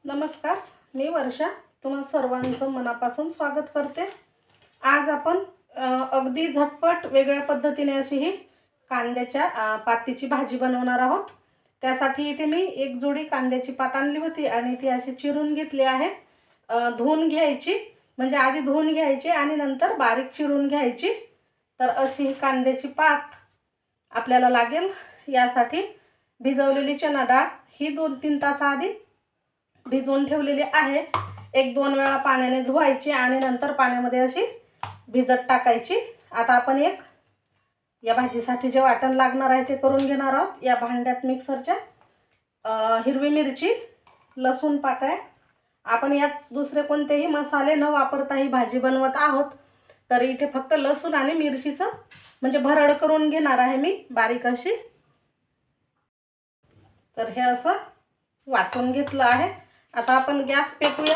नमस्कार, मी वर्षा तुम्हा सर्वांचं मनापासून स्वागत करते। आज आपण अगदी झटपट वेगळ्या पद्धतीने अशी ही कांद्याच्या पातीची भाजी बनवणार आहोत। त्यासाठी इथे मी एक जोडी कांद्याची पात आणली होती आणि ती अशी चिरून घेतली आहे। धुवून घ्यायची, म्हणजे आधी धुवून घ्यायची आणि नंतर बारीक चिरून घ्यायची। तर अशी ही कांद्याची पात आपल्याला लागेल। यासाठी भिजवलेली चणा डाळ ही 2-3 तास आधी भिजवून ठेवलेली आहे। 1-2 वेळा पाण्याने धुवायची आणि नंतर पाण्यामध्ये अशी भिजत टाकायची। आता आपण या भाजीसाठी जे वाटण लागणार आहे ते करून घेणार आहोत। या भांड्यात मिक्सरच्या हिरवी मिरची, लसूण पाकळ्या, आपण यात दुसरे कोणतेही मसाले न वापरता ही भाजी बनवत आहोत। तर इथे फक्त लसूण आणि मिरचीचं म्हणजे भरड करून घेणार आहे मी बारीक अशी। तर हे असं वाटून घेतलं आहे। आता आपण गॅस पेटूया।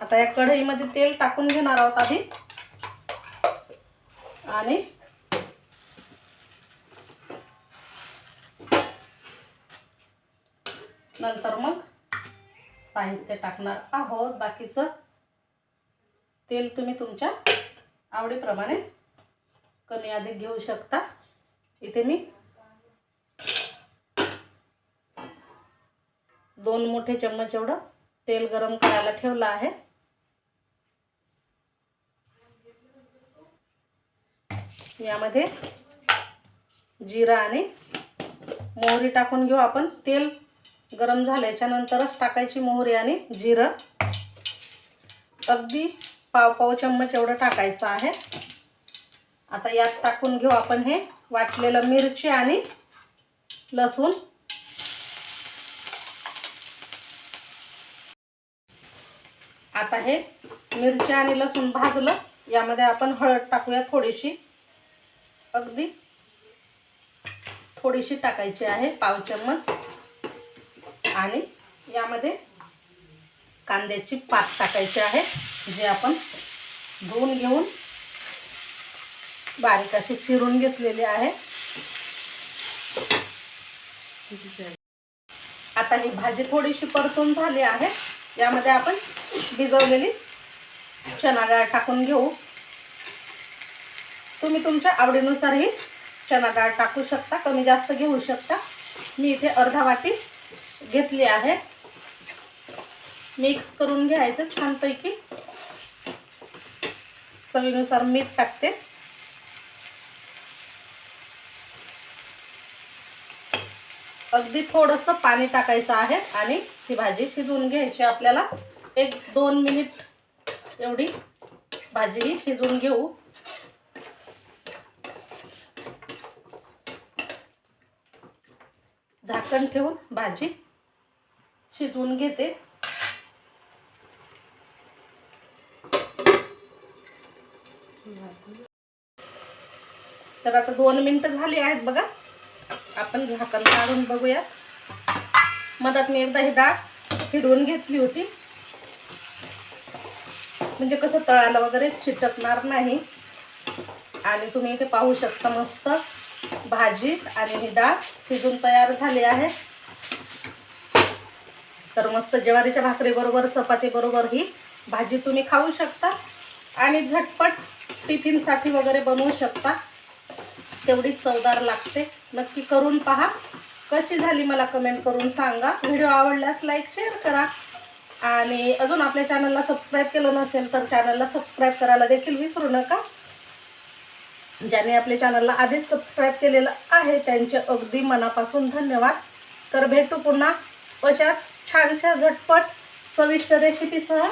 आता या कढईमध्ये तेल टाकून घेणार आहोत आधी आणि नंतर मग साहित्य टाकणार आहोत। बाकीचं तेल तुम्ही तुमच्या आवडीप्रमाणे कमी अधिक घेऊ शकता। इथे मी 2 मोठे चम्मच एवढं तेल गरम करायला ठेवलं आहे। यामध्ये जिरा आणि मोहरी टाकून घेऊ आपण। तेल गरम झाल्याच्या नंतरच टाकायची मोहरी आणि जिरं। अगदी पाव चम्मच एवढं टाकायचं आहे। आता यात टाकून घेऊ आपण हे वाटलेलं मिरची आणि लसूण। आता हे मिरची आणि लसूण भाजलं, यामध्ये आपण हळद टाकूया थोडीशी, अगदी थोडीशी टाकायची आहे, पाव चम्मच। आणि यामध्ये कांद्याची पात टाकायची आहे, जे आपण धुवून घेऊन बारीक अशी चिरून घेतलेली आहे। आता ही भाजी थोडीशी परतून झाली आहे। यामध्ये आपण भिजवलेली चणा डाळ टाकून घेऊ। तुम्ही तुमच्या आवडीनुसार ही चणा डाळ टाकू शकता, कमी जास्त घेऊ शकता। मी इथे अर्धा वाटी घेतली आहे। मिक्स करून घ्यायचं छानपैकी। चवीनुसार मीठ टाकते। अगदी थोडंसं पाणी टाकायचं आहे आणि ही भाजी शिजवून घ्यायची आपल्याला। 1-2 मिनिट एवढी भाजी ही शिजवून घेऊ। झाकण ठेवून भाजी शिजवून घेते। तर आता 2 मिनिटं झाली आहेत बघा। आपण झाकण काढून बघूया। मधात मी एकदा ही डाळ फिरवून घेतली होती, म्हणजे कसं तळाला वगैरे चिटकणार नाही। आणि तुम्ही इथे पाहू शकता मस्त भाजी आणि ही डाळ शिजून तयार झाली आहे। तर मस्त ज्वारीच्या भाकरी बरोबर, चपाती बरोबर ही भाजी तुम्ही खाऊ शकता आणि झटपट टिफिनसाठी वगैरे बनवू शकता। तेवढी चवदार लागते। नक्की करून पहा। कशी झाली मला कमेंट करून सांगा। व्हिडिओ आवडल्यास लाईक शेअर करा आणि अजून आपल्या चॅनलला सबस्क्राईब केलं नसेल तर चॅनलला सबस्क्राईब करायला देखील विसरू नका। ज्याने आपल्या चॅनलला आधीच सबस्क्राईब केलेलं आहे त्यांचे अगदी मनापासून धन्यवाद। तर भेटू पुन्हा अशाच छानशा झटपट चविष्ट रेसिपीसह।